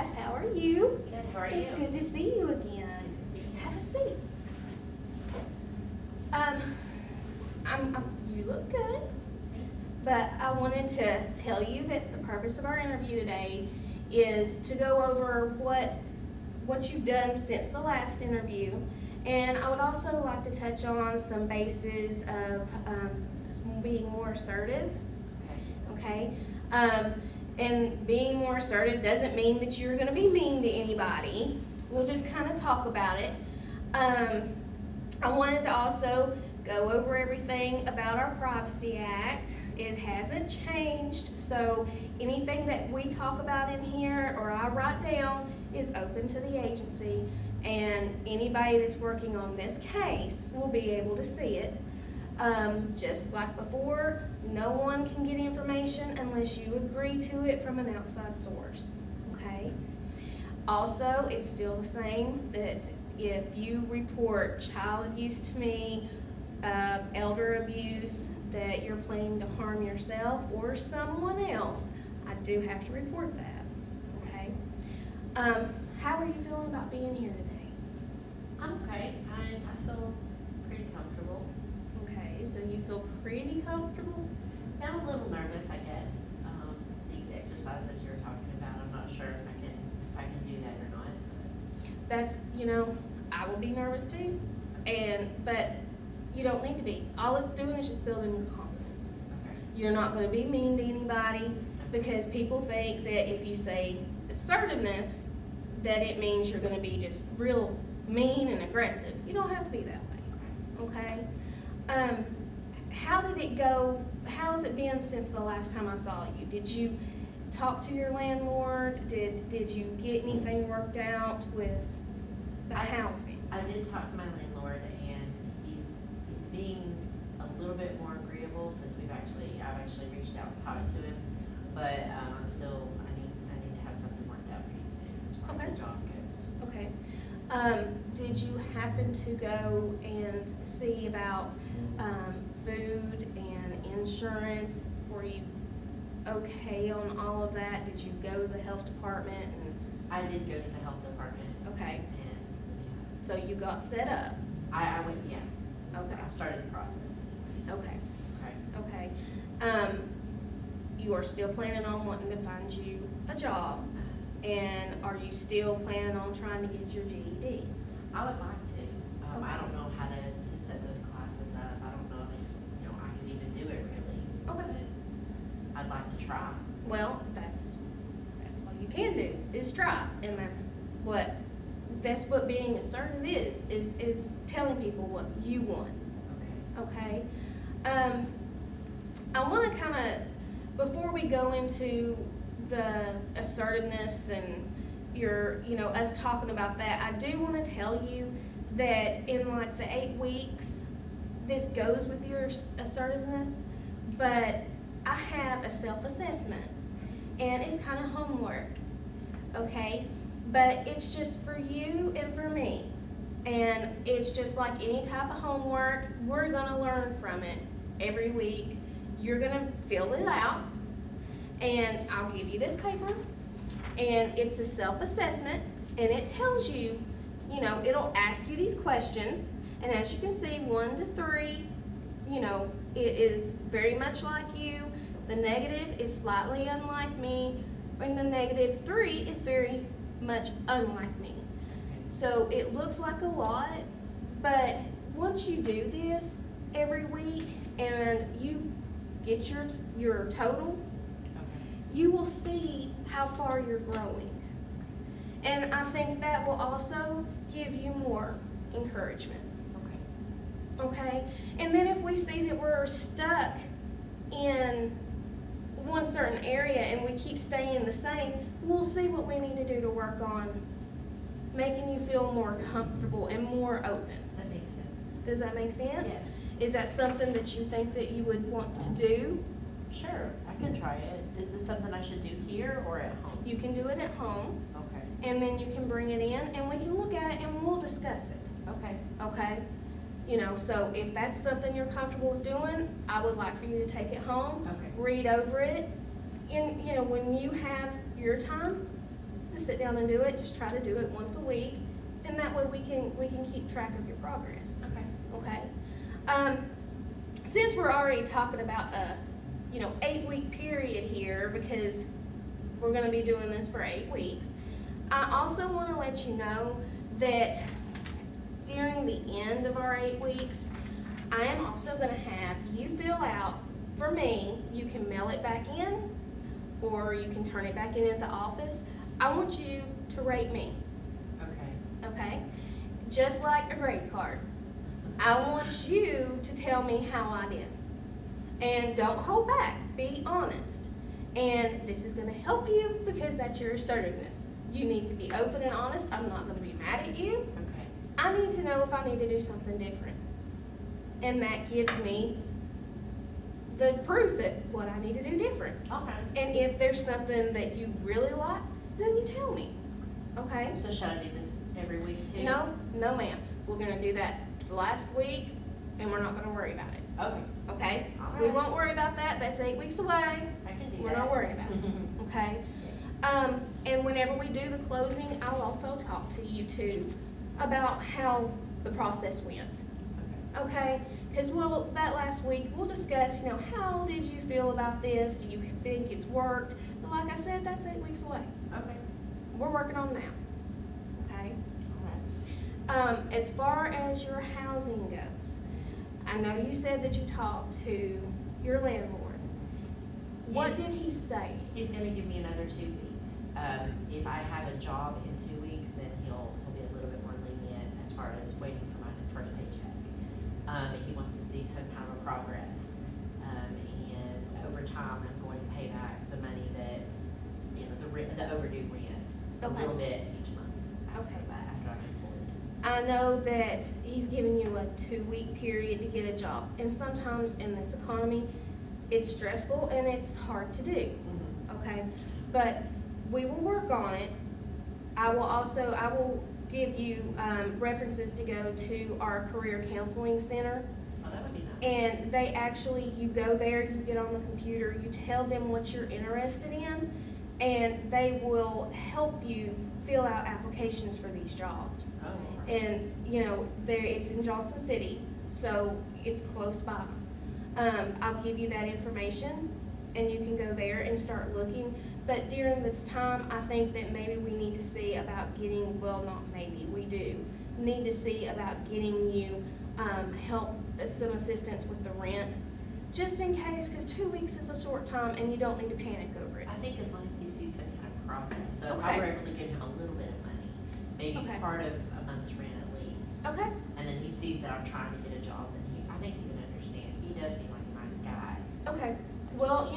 class. How are you? Good, how are you? It's good to see you again. Good to see you. Have a seat. You look good, but I wanted to tell you that the purpose of our interview today is to go over what you've done since the last interview, and I would also like to touch on some bases of being more assertive. Okay. And being more assertive doesn't mean that you're going to be mean to anybody. We'll just kind of talk about it. I wanted to also go over everything about our Privacy Act. It hasn't changed, so anything that we talk about in here or I write down is open to the agency, and anybody that's working on this case will be able to see it. Just like before, no one can get information unless you agree to it from an outside source, okay? Also, it's still the same that if you report child abuse to me, elder abuse, that you're planning to harm yourself or someone else, I do have to report that, okay? How are you feeling about being here today? I'm okay. I feel pretty comfortable. Okay, so you feel pretty comfortable? I'm a little nervous, I guess. These exercises you're talking about, I'm not sure if I can do that or not. That's, I will be nervous too, but you don't need to be. All it's doing is just building your confidence. Okay. You're not going to be mean to anybody, because people think that if you say assertiveness, that it means you're going to be just real mean and aggressive. You don't have to be that way, okay? How did it go? How has it been since the last time I saw you? Did you talk to your landlord? Did you get anything worked out with the housing? I did talk to my landlord, and he's being a little bit more agreeable since I've actually reached out and talked to him. But I'm still, I need to have something worked out pretty soon as far as the job goes. Okay. Did you happen to go and see about food and insurance? Were you okay on all of that? Did you go to the health department? I did go to the health department. Okay. And So you got set up? I went, yeah. Okay. I started the process. Okay. Okay. Okay. You are still planning on wanting to find you a job, and are you still planning on trying to get your GED? I would like to. Okay. I don't know how to set those classes up. I don't know if, I can even do it really. Okay. But I'd like to try. Well, that's all you can do, is try, and that's what being assertive is telling people what you want. Okay. Okay. I want to kind of, before we go into the assertiveness and us talking about that, I do want to tell you that in like the 8 weeks, this goes with your assertiveness, but I have a self-assessment, and it's kind of homework, okay? But it's just for you and for me, and it's just like any type of homework. We're going to learn from it every week. You're going to fill it out, and I'll give you this paper, and it's a self-assessment, and it tells you, it'll ask you these questions, and as you can see, 1 to 3, it is very much like you. The negative is slightly unlike me, and the -3 is very much unlike me. So it looks like a lot, but once you do this every week and you get your total, you will see how far you're growing. And I think that will also give you more encouragement. Okay? And then if we see that we're stuck in one certain area and we keep staying the same, we'll see what we need to do to work on making you feel more comfortable and more open. That makes sense. Does that make sense? Yes. Is that something that you think that you would want to do? Sure, I can try it. Is this something I should do here or at home? You can do it at home, Okay. and then you can bring it in and we can look at it and we'll discuss it. Okay. Okay? So if that's something you're comfortable with doing, I would like for you to take it home, Okay. read over it, and when you have your time, to sit down and do it. Just try to do it once a week, and that way we can keep track of your progress. Okay. Okay. Since we're already talking about a 8-week period here, because we're going to be doing this for 8 weeks, I also want to let you know that during the end of our 8 weeks, I am also going to have you fill out for me. You can mail it back in, or you can turn it back in at the office. I want you to rate me. Okay? Just like a grade card. I want you to tell me how I did. And don't hold back. Be honest. And this is going to help you because that's your assertiveness. You need to be open and honest. I'm not going to be mad at you. Okay. I need to know if I need to do something different. And that gives me the proof that what I need to do different. Okay. And if there's something that you really like, then you tell me. Okay? So should I do this every week too? No, ma'am. We're gonna do that last week, and we're not gonna worry about it. Okay. Okay? All We right. won't worry about that. That's 8 weeks away. I can do that. We're not worried about it. Okay? And whenever we do the closing, I'll also talk to you too about how the process went. Okay? Because that last week, we'll discuss, how did you feel about this? Do you think it's worked? But like I said, that's 8 weeks away. Okay. We're working on it now. Okay? All right. As far as your housing goes, I know you said that you talked to your landlord. What did he say? He's gonna give me another 2 weeks. If I have a job in 2 weeks, then he'll be a little bit more lenient as far as waiting for my first paycheck. He wants to see some kind of progress. And over time, I'm going to pay back the money that, the overdue rent, a Okay. little bit each month. Okay. After I'm employed. I know that he's giving you a 2-week period to get a job. And sometimes in this economy, it's stressful and it's hard to do. Mm-hmm. Okay? But we will work on it. I will give you references to go to our career counseling center. Oh, that would be nice. And they actually, you go there, you get on the computer, you tell them what you're interested in, and they will help you fill out applications for these jobs. Oh, all right. And, it's in Johnson City, so it's close by. I'll give you that information, and you can go there and start looking. But during this time, I think that maybe we need to see about getting, we do, need to see about getting you some assistance with the rent, just in case, because 2 weeks is a short time and you don't need to panic over it. I think as long as he sees some kind of progress. So if Okay. I were able to give him a little bit of money, maybe Okay. part of a month's rent at least, Okay, and then he sees that I'm trying to get a job, then I think he would understand. He does seem like a nice guy. okay. Well,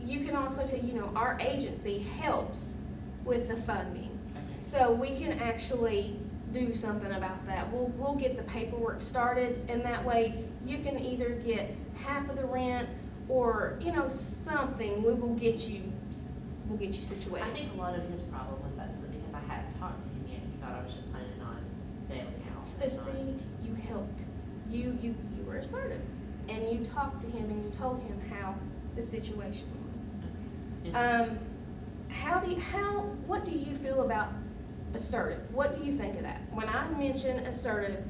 you can also tell, our agency helps with the funding. Okay. So we can actually do something about that. We'll get the paperwork started, and that way you can either get half of the rent or, something. We'll get you situated. I think a lot of his problem was that because I hadn't talked to him yet, he thought I was just planning on bailing out. But see, you helped. You were assertive, and you talked to him and you told him how the situation was. Okay. What do you feel about assertive? What do you think of that? When I mention assertive,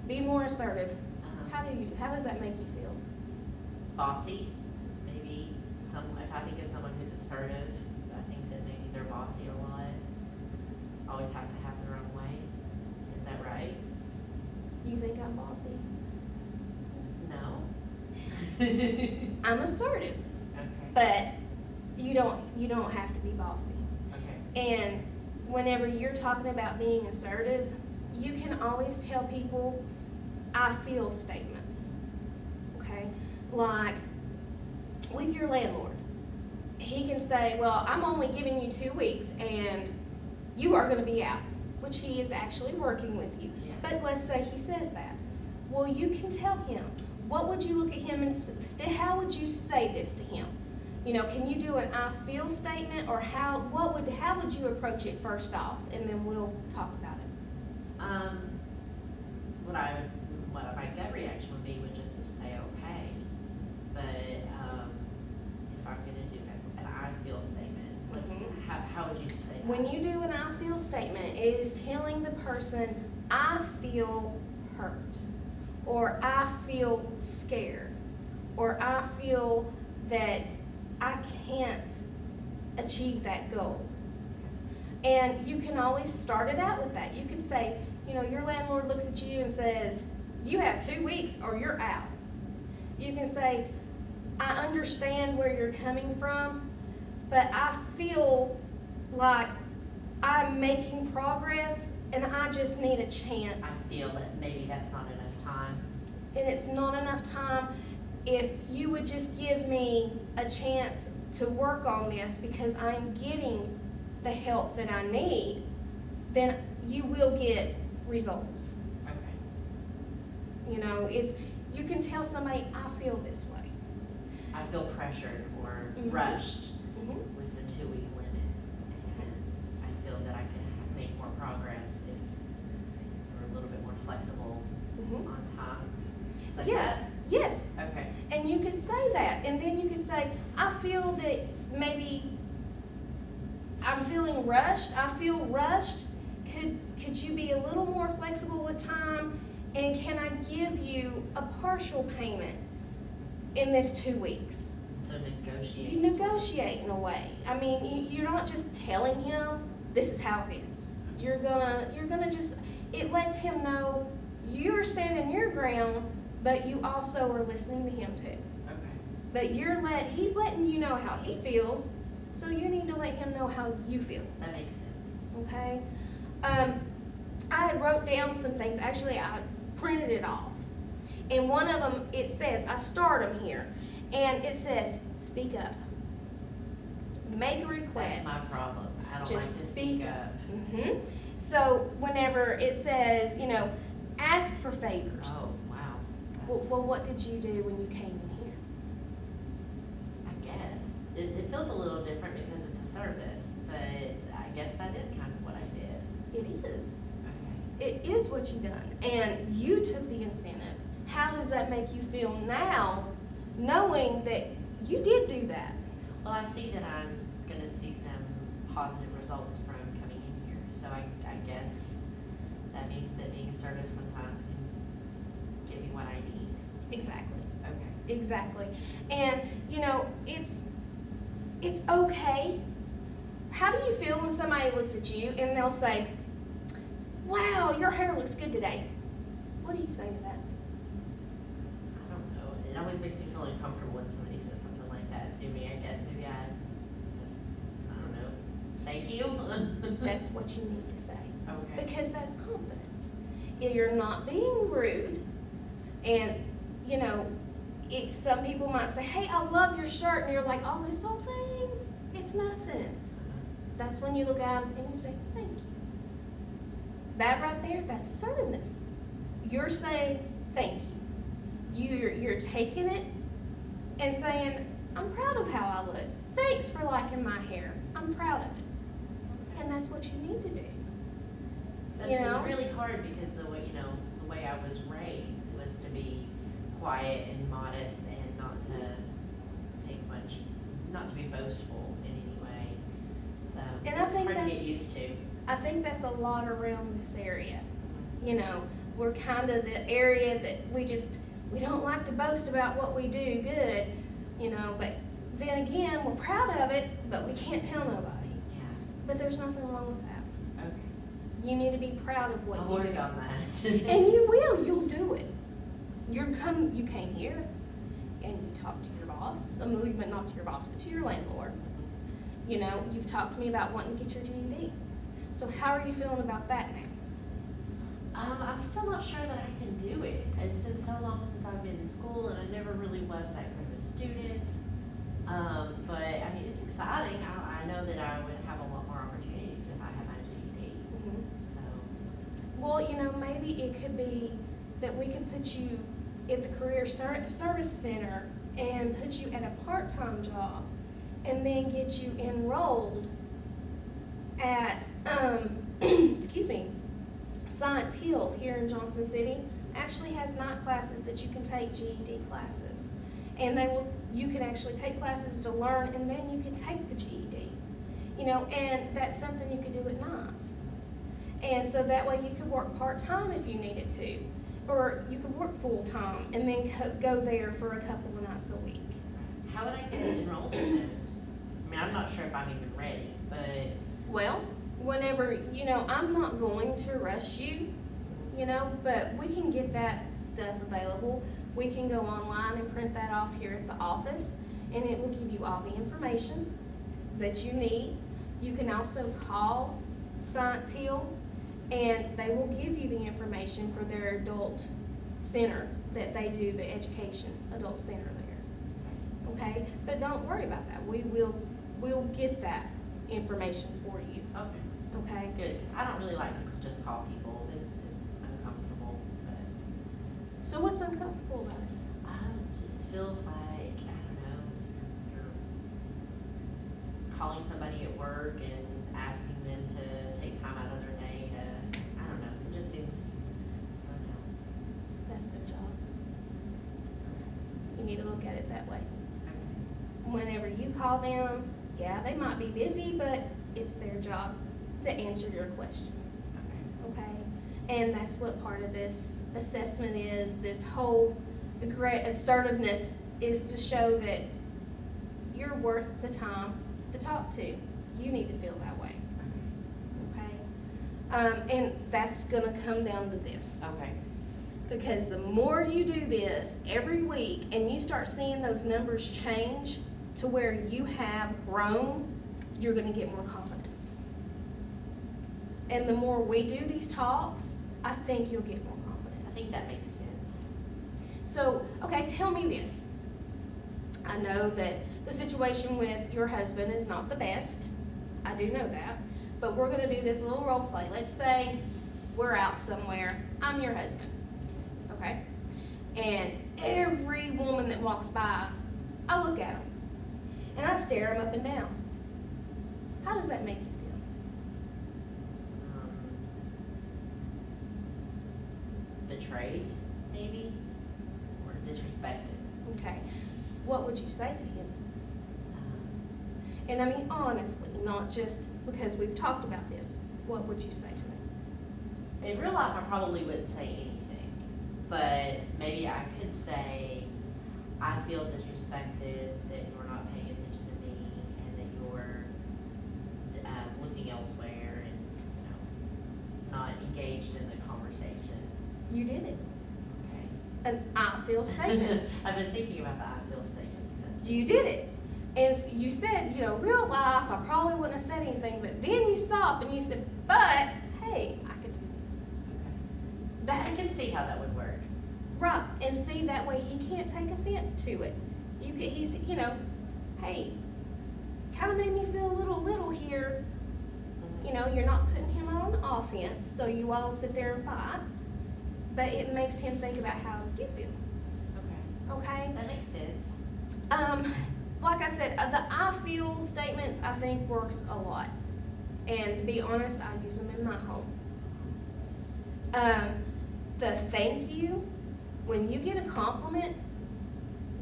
be more assertive, how does that make you feel? Bossy, maybe if I think of someone who's assertive, I think that maybe they're bossy a lot. Always have to have their own way. Is that right? You think I'm bossy? No. I'm assertive, Okay. but you don't have to be bossy. Okay. And whenever you're talking about being assertive, you can always tell people, I feel statements. Okay? Like with your landlord, he can say, well, I'm only giving you 2 weeks and you are going to be out, which he is actually working with you. Yeah. But let's say he says that. Well, you can tell him. What would you look at him and how would you say this to him? Can you do an I feel statement, or how would you approach it first off, and then we'll talk about it. What my gut reaction would be would just to say okay, but if I'm gonna do an I feel statement, Mhm. how would you When you do an I feel statement, it is telling the person, I feel hurt, or I feel scared, or I feel that I can't achieve that goal. And you can always start it out with that. You can say, you know, your landlord looks at you and says, you have 2 weeks or you're out. You can say, I understand where you're coming from, but I feel like I'm making progress and I just need a I chance. feel that maybe that's not enough time. And it's not enough time. If you would just give me a chance to work on this because I'm getting the help that I need, then you will get results. Okay. You know, you can tell somebody, I feel this way. I feel pressured or Mhm. rushed Mhm. with the 2-week limit, and I feel that I can make more progress if we're a little bit more flexible Mhm. on time. Like Yes, yes. that? Okay. And you could say that, and then you could say, I feel that maybe I'm feeling rushed. I feel rushed. Could you be a little more flexible with time? And can I give you a partial payment in this 2 weeks? So negotiate. You negotiate in a way. I mean, you're not just telling him this is how it is. You're gonna just, it lets him know you're standing your ground, but you also are listening to him too. Okay. But he's letting you know how he feels, so you need to let him know how you feel, That makes sense. okay? I had wrote down some things. Actually, I printed it off. And one of them, it says, I start them here, and it says, speak up. Make a request. That's my problem. I don't Just like to speak speak up. Mhm. So whenever it says, you know, ask for favors. Oh, wow. Well, what did you do when you came in here? I guess. It feels a little different because it's a service, but I guess that is kind of what I did. It is. Okay. It is what you done. And you took the incentive. How does that make you feel now, knowing that you did do that? Well, I see that I'm gonna see some positive results from coming in here, so I guess that means that being assertive sometimes can give me what I need. Exactly. Okay. Exactly. And, you know, it's okay. How do you feel when somebody looks at you and they'll say, wow, your hair looks good today? What do you say to that? I don't know. It always makes me feel uncomfortable when somebody says something like that to me. I guess maybe I don't know. Thank you. That's what you need to say. Okay. Because that's confidence. If you're not being rude, and, you know, some people might say, hey, I love your shirt, and you're like, oh, this whole thing, it's nothing. That's when you look at them and you say, thank you. That right there, that's assertiveness. You're saying thank you. You're taking it and saying, I'm proud of how I look. Thanks for liking my hair. I'm proud of it. And that's what you need to do. That's, You know? It's really hard because the way I was raised was to be quiet and modest and not to be boastful in any way. So And I think it's hard to that's- get used to. I think that's a lot around this area. You know, we're kind of the area that we don't like to boast about what we do good, you know, but then again, we're proud of it, but we can't tell nobody. Yeah. But there's nothing wrong with that. Okay. You need to be proud of what I'll you work do. on that. And you will, you'll do it. You came here and you talked to your boss, but not to your boss, but to your landlord. You know, you've talked to me about wanting to get your GED. So how are you feeling about that now? I'm still not sure that I can do it. It's been so long since I've been in school, and I never really was that kind of a student. But I mean, it's exciting. I know that I would have a lot more opportunities if I had my GED. So Well, you know, maybe it could be that we could put you at the Career Service Center and put you at a part-time job and then get you enrolled at, excuse me, Science Hill here in Johnson City. Actually has night classes that you can take, GED classes. And you can actually take classes to learn, and then you can take the GED. you know, and that's something you could do at night. And so that way you could work part-time if you needed to, or you could work full-time and then go there for a couple of nights a week. How would I get enrolled in those? I mean, I'm not sure if I'm even ready, but. Well, whenever, you know, I'm not going to rush you, you know, but we can get that stuff available. We can go online and print that off here at the office, and it will give you all the information that you need. You can also call Science Hill, and they will give you the information for their adult center that they do, the education adult center there. Okay, but don't worry about that. We'll get that information for you. Okay. Okay. Good, 'cause I don't really like to just call people. It's uncomfortable, but. So what's uncomfortable about it? It just feels like, I don't know, you're calling somebody at work and asking them to take time out of their day to, I don't know, it just seems, I don't know. That's their job. You need to look at it that way. Whenever you call them, yeah, they might be busy, but it's their job to answer your questions. Okay. Okay? And that's what part of this assessment is. This whole great assertiveness is to show that you're worth the time to talk to. You need to feel that way. Okay? And that's going to come down to this. Okay. Because the more you do this every week and you start seeing those numbers change to where you have grown, you're going to get more confidence. And the more we do these talks, I think you'll get more confidence. I think that makes sense. So, okay, tell me this. I know that the situation with your husband is not the best. I do know that. But we're going to do this little role play. Let's say we're out somewhere. I'm your husband. Okay? And every woman that walks by, I look at them. And I stare them up and down. How does that make you feel? Betrayed, maybe, or disrespected. Okay. What would you say to him? Um, And I mean, honestly, not just because we've talked about this. What would you say to him? In real life, I probably wouldn't say anything, but maybe I could say, I feel disrespected that you're not paying attention to me and that you're looking elsewhere and, not engaged in the conversation. You did it. Okay. And I feel safe. I've been thinking about that. I feel safe. You did it. And you said, real life, I probably wouldn't have said anything, but then you stopped and you said, but, hey, I could do this. Okay. I That's can see how that would work. right. And see, that way he can't take offense to it. He's, hey, kind of made me feel a little here. You're not putting him on offense, so you all sit there and fight. But it makes him think about how you feel. Okay. Okay? That makes sense. Like I said, the I feel statements I think works a lot. And to be honest, I use them in my home. The thank you, when you get a compliment,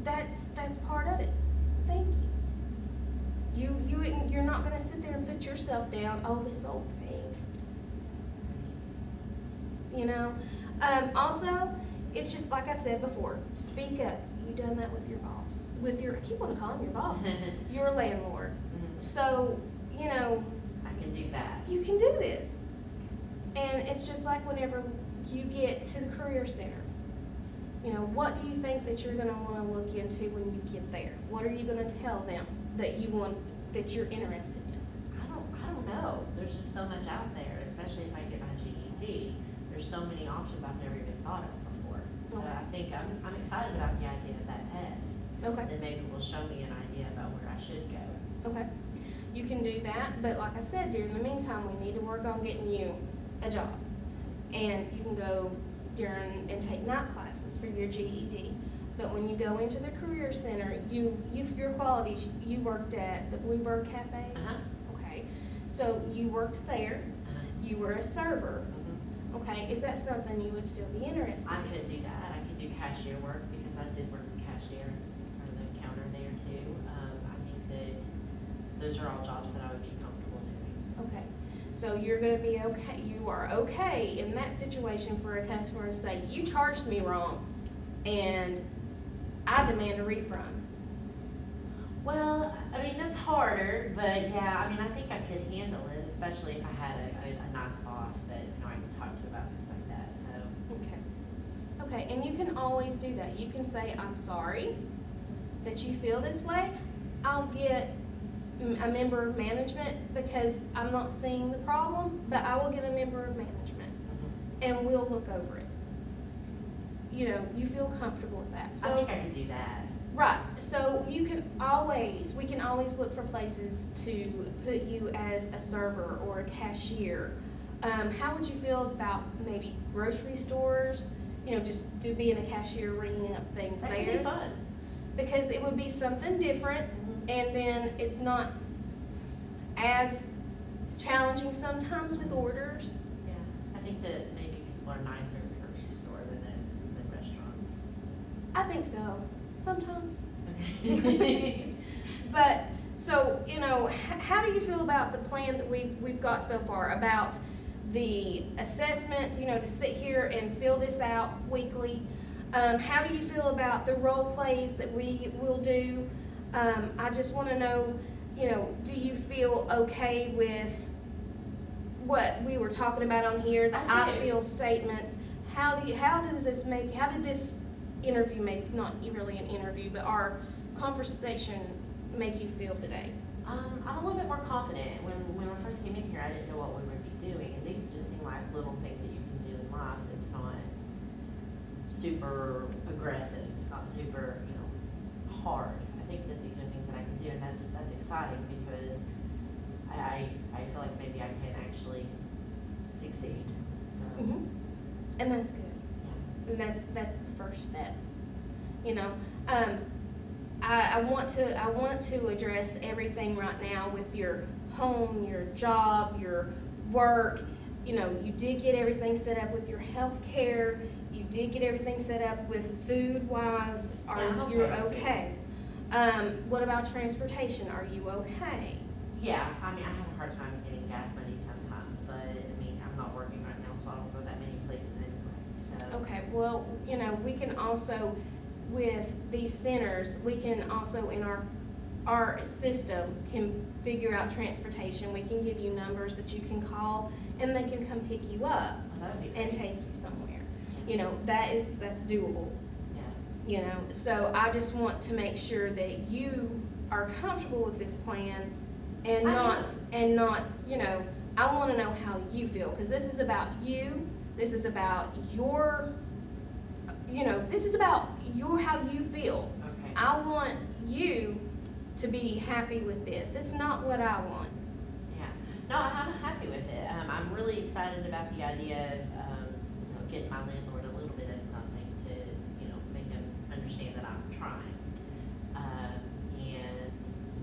that's part of it. Thank you. You're not going to sit there and put yourself down. Oh, this old thing. Also, it's just like I said before. Speak up. You done that with your boss. I keep wanting to call him your boss. Your landlord. Mhm. So, I can do that. you can do this. And it's just like whenever you get to the career center. What do you think that you're going to want to look into when you get there? What are you going to tell them that you're interested in? I don't know. There's just so much out there, especially if I get my GED. There's so many options I've never even thought of before. So Okay. I think I'm excited about the idea of that test. Okay. Then maybe it will show me an idea about where I should go. Okay. You can do that, but like I said, during the meantime, we need to work on getting you a job. And you can go and take night classes for your GED. But when you go into the Career Center, your qualities, you worked at the Bluebird Cafe? Uh-huh. Okay. So you worked there. You were a server. Mhm. Okay. Is that something you would still be interested I in? could do that. I could do cashier work because I did work the cashier or the counter there too. I think that those are all jobs that I would be comfortable So you're gonna be okay, you are okay in that situation for a customer to say, you charged me wrong, and I demand a refund. Well, I mean, that's harder, but yeah, I mean, I think I could handle it, especially if I had a nice boss that, you know, I could talk to about things like that, so. Okay. Okay, and you can always do that. You can say, I'm sorry that you feel this way. I'll get a member of management because I'm not seeing the problem, but I will get a member of management and we'll look over it. You know, you feel comfortable with that. So, I think I could do that. right, so we can always look for places to put you as a server or a cashier. How would you feel about maybe grocery stores? You know, just being a cashier, ringing up things That there. could be fun. Because it would be something different, and then it's not as challenging sometimes with orders. Yeah, I think that maybe people are nicer at the grocery store than restaurants. I think so, sometimes. Okay. But, so, you know, how do you feel about the plan that we've got so far, about the assessment, you know, to sit here and fill this out weekly? How do you feel about the role plays that we will do? I just want to know, you know, do you feel okay with what we were talking about on here, the I I do. feel statements? How did this interview make, not really an interview, but our conversation make you feel today? I'm a little bit more confident. When we first came in here, I didn't know what we would be doing, and these just seem like little things that you can do in life that's not super aggressive, not super, you know, hard. I think that these are things that I can do, and that's exciting because I feel like maybe I can actually succeed. So, And that's good. yeah. And that's the first step. You know, I want to address everything right now with your home, your job, your work. You know, you did get everything set up with your health care. You did get everything set up with food wise. I'm You're okay. okay? What about transportation? Are you okay? Yeah, I mean, I have a hard time getting gas money sometimes, but I mean, I'm not working right now, so I don't go that many places anyway, so. Okay, well, you know, we can also, with these centers, we can also in our system can figure out transportation. We can give you numbers that you can call and they can come pick you up Oh, that would be and great. take you somewhere. You know, that's doable, Yeah. you know. So I just want to make sure that you are comfortable with this plan and I not, am. you know, I want to know how you feel, because this is about you. This is about your, you know, this is about how you feel. Okay. I want you to be happy with this. It's not what I want. Yeah. No, I'm happy with it. I'm really excited about the idea of, you know, getting my landlord a little bit of something to, you know, make him understand that I'm trying. And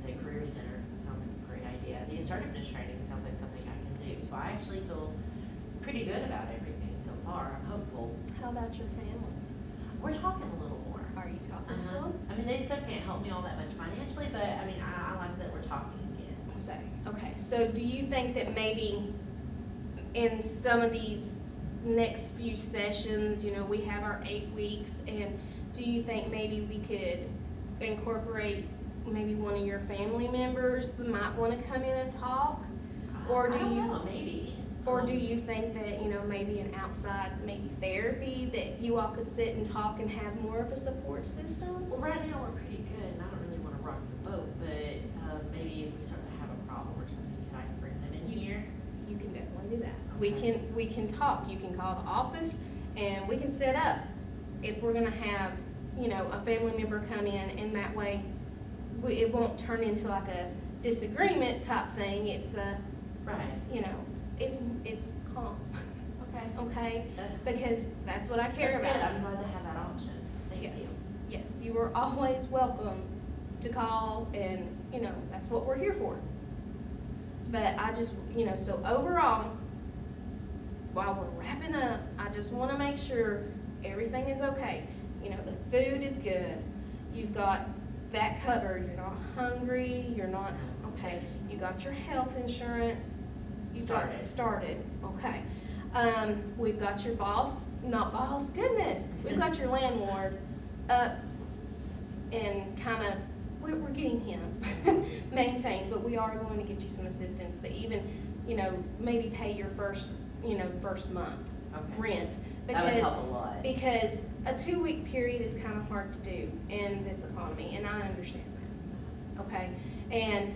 the career center sounds like a great idea. The assertiveness training sounds like something I can do. So I actually feel pretty good about everything so far. I'm hopeful. How about your family? We're talking a little more. Are you talking to Uh-huh. them? I mean, they still can't help me all that much financially, but I mean, I like that we're talking again. So, okay, so do you think that maybe in some of these next few sessions, you know, we have our 8 weeks, and do you think maybe we could incorporate maybe one of your family members who might want to come in and talk? Or do I don't you- know, maybe. Or do you think that, you know, maybe an outside, maybe therapy, that you all could sit and talk and have more of a support system? Well, right now, we're pretty good, and I don't really want to rock the boat, but maybe if we start to have a problem or something, can I bring them in here? You can definitely do that. Okay. We can talk. You can call the office and we can set up if we're gonna have, you know, a family member come in, and that way it won't turn into like a disagreement type thing. It's a, Right. you know, it's calm, Okay. okay? That's, Because that's what I care that's good. about. I'm glad to have that option. Thank you. Yes, you are always welcome to call, and, you know, that's what we're here for. But I just, you know, so overall, while we're wrapping up, I just want to make sure everything is okay. You know, the food is good. You've got that covered. You're not hungry. You're not, okay. You got your health insurance. You got Started. started, okay. We've got your goodness, we've got your landlord up and kinda, we're getting him maintained, but we are going to get you some assistance that even, maybe pay your first month Okay. rent. That would Because help a lot. because a 2-week period is kind of hard to do in this economy, and I understand that, okay? And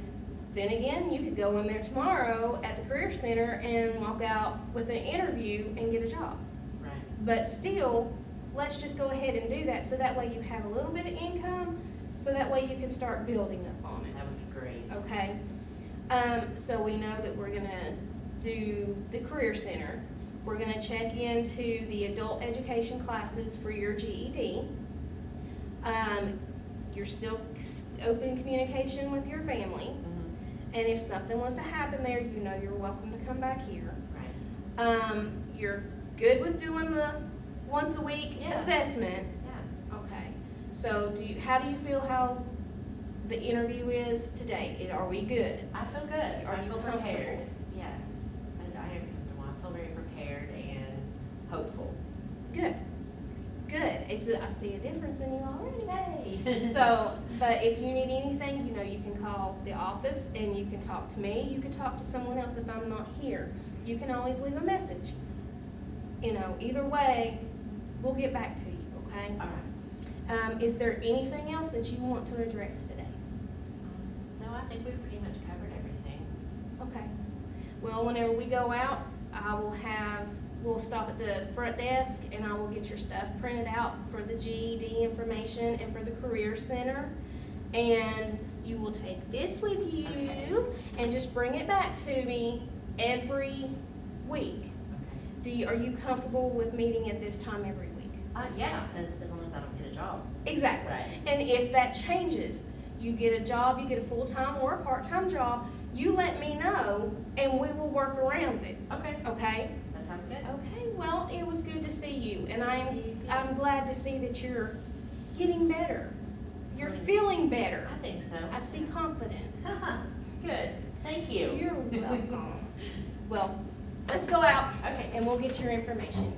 then again, you could go in there tomorrow at the Career Center and walk out with an interview and get a job. Right. But still, let's just go ahead and do that, so that way you have a little bit of income, so that way you can start building up on it. That would be great. Okay, so we know that we're gonna do the Career Center. We're gonna check into the adult education classes for your GED. You're still open communication with your family, Mhm. and if something was to happen there, you're welcome to come back here. Right. You're good with doing the once a week Yeah. assessment. Yeah. Okay, so how do you feel how the interview is today? Are we good? I feel good. Are I you feel comfortable? prepared. Yeah. I am comfortable. I feel very prepared and hopeful. Good, good. I see a difference in you already. Yay. So, but if you need anything, you can call the office and you can talk to me. You can talk to someone else if I'm not here. You can always leave a message. Either way, we'll get back to you, okay? All right. Is there anything else that you want to address today? No, I think we've pretty much covered everything. Okay. Well, whenever we go out, we'll stop at the front desk and I will get your stuff printed out for the GED information and for the Career Center. And you will take this with you Okay. and just bring it back to me every week. Okay. Are you comfortable with meeting at this time every week? Yeah, as long as I don't get a job. Exactly. Right. And if that changes, you get a job, you get a full-time or a part-time job, you let me know and we will work around it, Okay. okay? That sounds good. Okay, well, it was good to see you, and Good to see you too. I'm glad to see that you're getting better. You're feeling better. I think so. I see confidence. Good. Thank you. You're welcome. Well, let's go out Okay. and we'll get your information.